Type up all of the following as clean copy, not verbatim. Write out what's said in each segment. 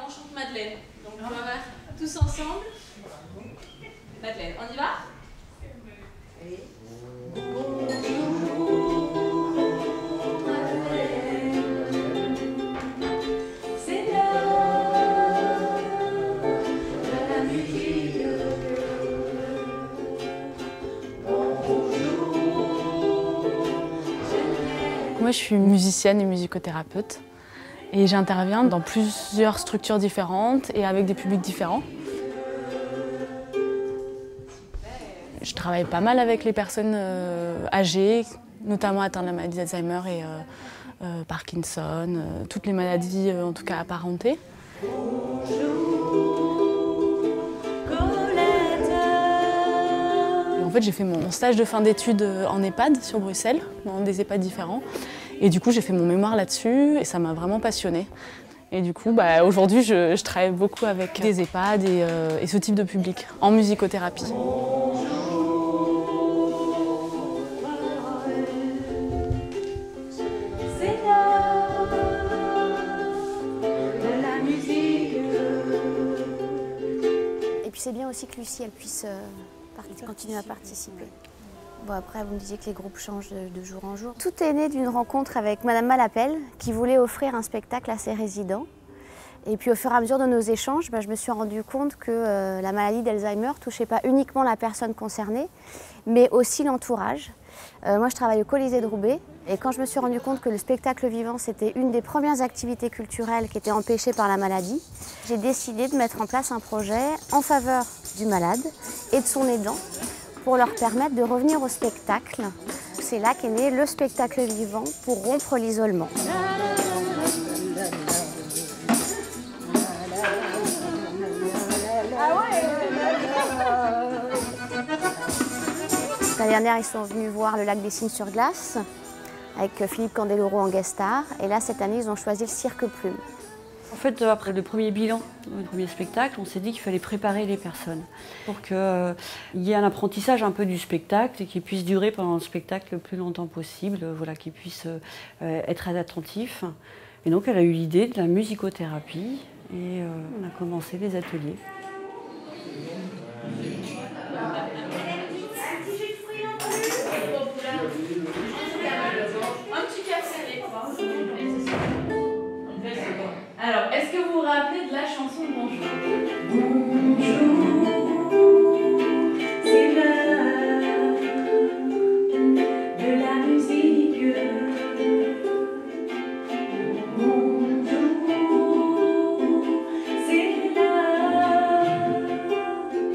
on chante Madeleine. Donc on va voir tous ensemble. Madeleine, on y va? Allez. Moi, je suis musicienne et musicothérapeute et j'interviens dans plusieurs structures différentes et avec des publics différents. Je travaille pas mal avec les personnes âgées, notamment atteintes de la maladie d'Alzheimer et Parkinson, toutes les maladies en tout cas apparentées. En fait, j'ai fait mon stage de fin d'études en EHPAD sur Bruxelles, dans des EHPAD différents. Et du coup, j'ai fait mon mémoire là-dessus et ça m'a vraiment passionnée. Et du coup, aujourd'hui, je travaille beaucoup avec des EHPAD et ce type de public, en musicothérapie. Et puis c'est bien aussi que Lucie, elle puisse continuer à participer. Bon, après, vous me disiez que les groupes changent de jour en jour. Tout est né d'une rencontre avec Madame Malapelle, qui voulait offrir un spectacle à ses résidents. Et puis au fur et à mesure de nos échanges, je me suis rendu compte que la maladie d'Alzheimer ne touchait pas uniquement la personne concernée, mais aussi l'entourage. Moi, je travaille au Colisée de Roubaix, et quand je me suis rendu compte que le spectacle vivant, c'était une des premières activités culturelles qui était empêchée par la maladie, j'ai décidé de mettre en place un projet en faveur du malade et de son aidant, pour leur permettre de revenir au spectacle. C'est là qu'est né le spectacle vivant pour rompre l'isolement. L'année dernière, ils sont venus voir le lac des Cygnes sur glace avec Philippe Candeloro en guest star. Et là, cette année, ils ont choisi le Cirque Plume. En fait, après le premier bilan, le premier spectacle, on s'est dit qu'il fallait préparer les personnes pour qu'il y ait un apprentissage un peu du spectacle et qu'il puisse durer pendant le spectacle le plus longtemps possible, voilà, qu'ils puissent être très attentifs. Et donc, elle a eu l'idée de la musicothérapie et on a commencé les ateliers. Alors, est-ce que vous vous rappelez de la chanson Bonjour? Bonjour, c'est l'heure de la musique. Bonjour, c'est l'heure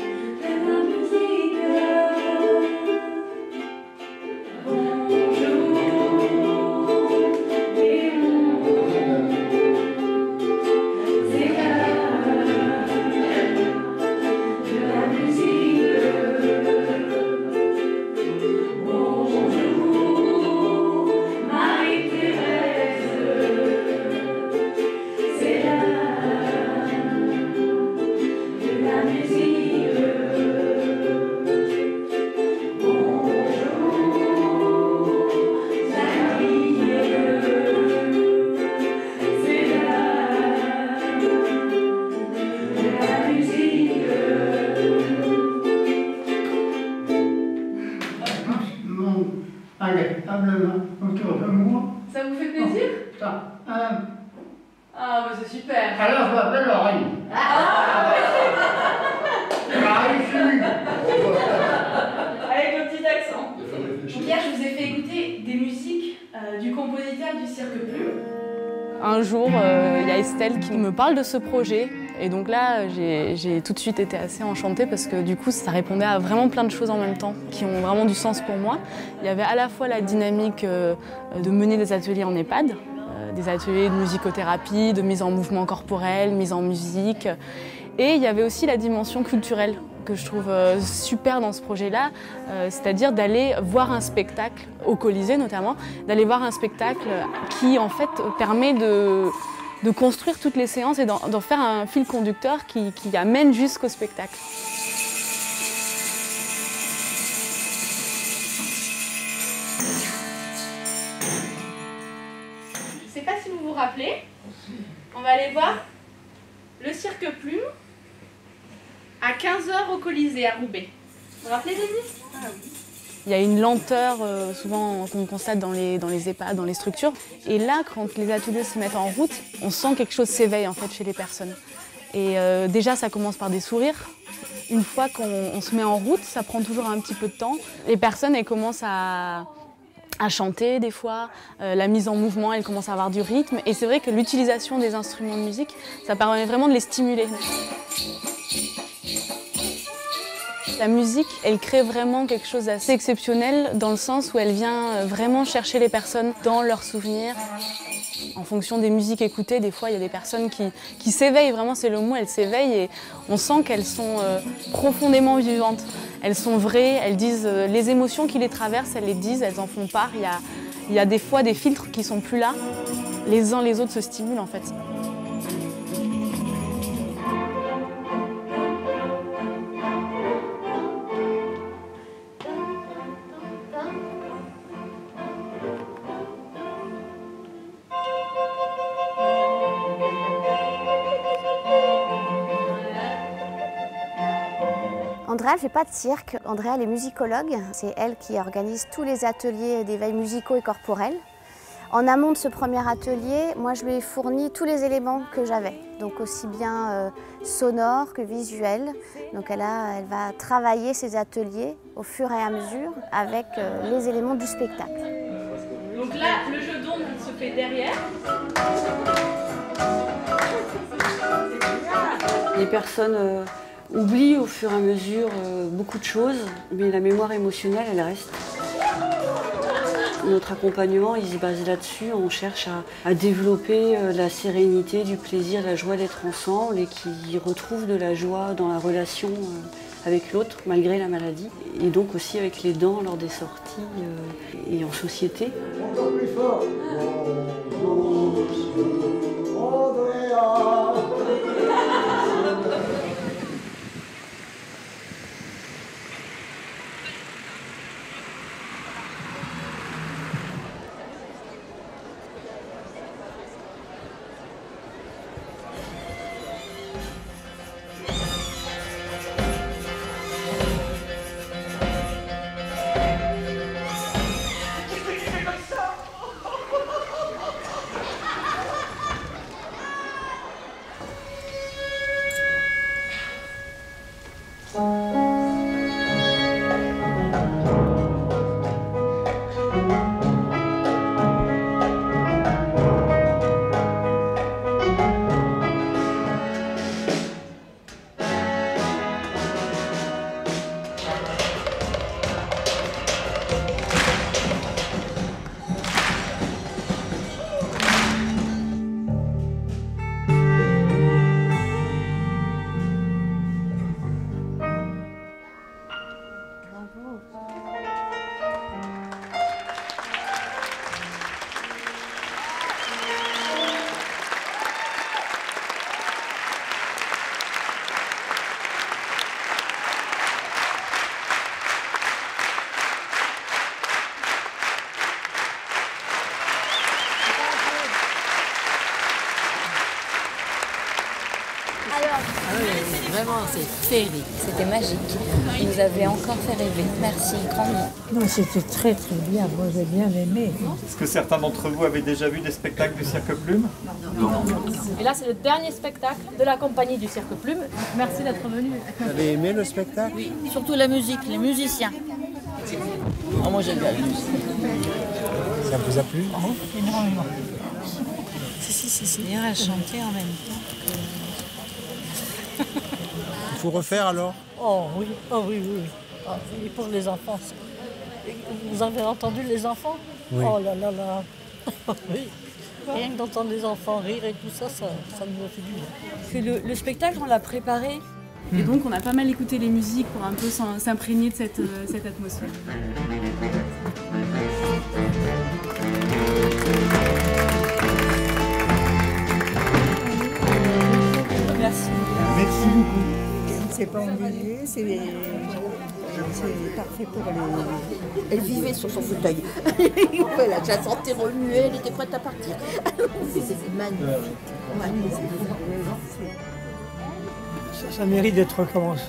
de la musique. Bonjour. Allez, tablement autour de moi. Ça vous fait plaisir? Ah, bah c'est super. Alors, je m'appelle Laurie. Avec le petit accent. Hier, je vous ai fait écouter des musiques du compositeur du Cirque Plume. Un jour, il y a Estelle qui me parle de ce projet. Et donc là, j'ai tout de suite été assez enchantée parce que du coup, ça répondait à vraiment plein de choses en même temps qui ont vraiment du sens pour moi. Il y avait à la fois la dynamique de mener des ateliers en EHPAD, des ateliers de musicothérapie, de mise en mouvement corporel, mise en musique. Et il y avait aussi la dimension culturelle que je trouve super dans ce projet-là, c'est-à-dire d'aller voir un spectacle, au Colisée notamment, d'aller voir un spectacle qui en fait permet de construire toutes les séances et d'en faire un fil conducteur qui amène jusqu'au spectacle. Je ne sais pas si vous vous rappelez, on va aller voir le cirque Plume à 15h au Colisée à Roubaix. Vous vous rappelez, Denis? Il y a une lenteur souvent qu'on constate dans les EHPAD, dans les structures. Et là, quand les ateliers se mettent en route, on sent quelque chose s'éveille en fait chez les personnes. Et déjà, ça commence par des sourires. Une fois qu'on se met en route, ça prend toujours un petit peu de temps. Les personnes, elles commencent à chanter des fois. La mise en mouvement, elle commence à avoir du rythme. Et c'est vrai que l'utilisation des instruments de musique, ça permet vraiment de les stimuler. La musique, elle crée vraiment quelque chose d'assez exceptionnel dans le sens où elle vient vraiment chercher les personnes dans leurs souvenirs. En fonction des musiques écoutées, des fois, il y a des personnes qui s'éveillent, vraiment c'est le mot, elles s'éveillent et on sent qu'elles sont profondément vivantes. Elles sont vraies, elles disent les émotions qui les traversent, elles les disent, elles en font part. Il y a des fois des filtres qui sont plus là. Les uns les autres se stimulent en fait. Andrea ne fait pas de cirque, Andrea elle est musicologue. C'est elle qui organise tous les ateliers d'éveil musicaux et corporels. En amont de ce premier atelier, moi je lui ai fourni tous les éléments que j'avais, donc aussi bien sonores que visuels. Donc elle va travailler ces ateliers au fur et à mesure avec les éléments du spectacle. Donc là, le jeu d'ombre se fait derrière. Les personnes oublient au fur et à mesure beaucoup de choses, mais la mémoire émotionnelle, elle reste. Notre accompagnement, il se base là-dessus. On cherche à développer la sérénité, du plaisir, la joie d'être ensemble et qu'ils retrouvent de la joie dans la relation avec l'autre, malgré la maladie. Et donc aussi avec les dents lors des sorties et en société. Encore plus fort. Vraiment, c'est féerique, c'était magique. Vous nous avez encore fait rêver. Merci grandement. Non, c'était très très bien, moi j'ai bien aimé. Est-ce que certains d'entre vous avaient déjà vu des spectacles du Cirque Plume? Non. Et là, c'est le dernier spectacle de la compagnie du Cirque Plume. Merci d'être venu. Vous avez aimé le spectacle? Oui, surtout la musique, les musiciens. Oh, moi j'aime bien la musique. Ça vous a plu? Énormément. Si. Il à chanter en même temps. Il faut refaire alors? Oh oui. Et pour les enfants. Vous avez entendu les enfants? Oui. Oh là. Oui. Rien que d'entendre les enfants rire et tout ça, ça nous a fait du bien. Le spectacle, on l'a préparé. Et donc, on a pas mal écouté les musiques pour un peu s'imprégner de cette atmosphère. Merci. Merci beaucoup. C'est pas ennuyé, c'est parfait pour les... Elle vivait sur son fauteuil. Voilà, je la sentais remuer, elle était prête à partir. C'est magnifique. ça mérite d'être recommencé.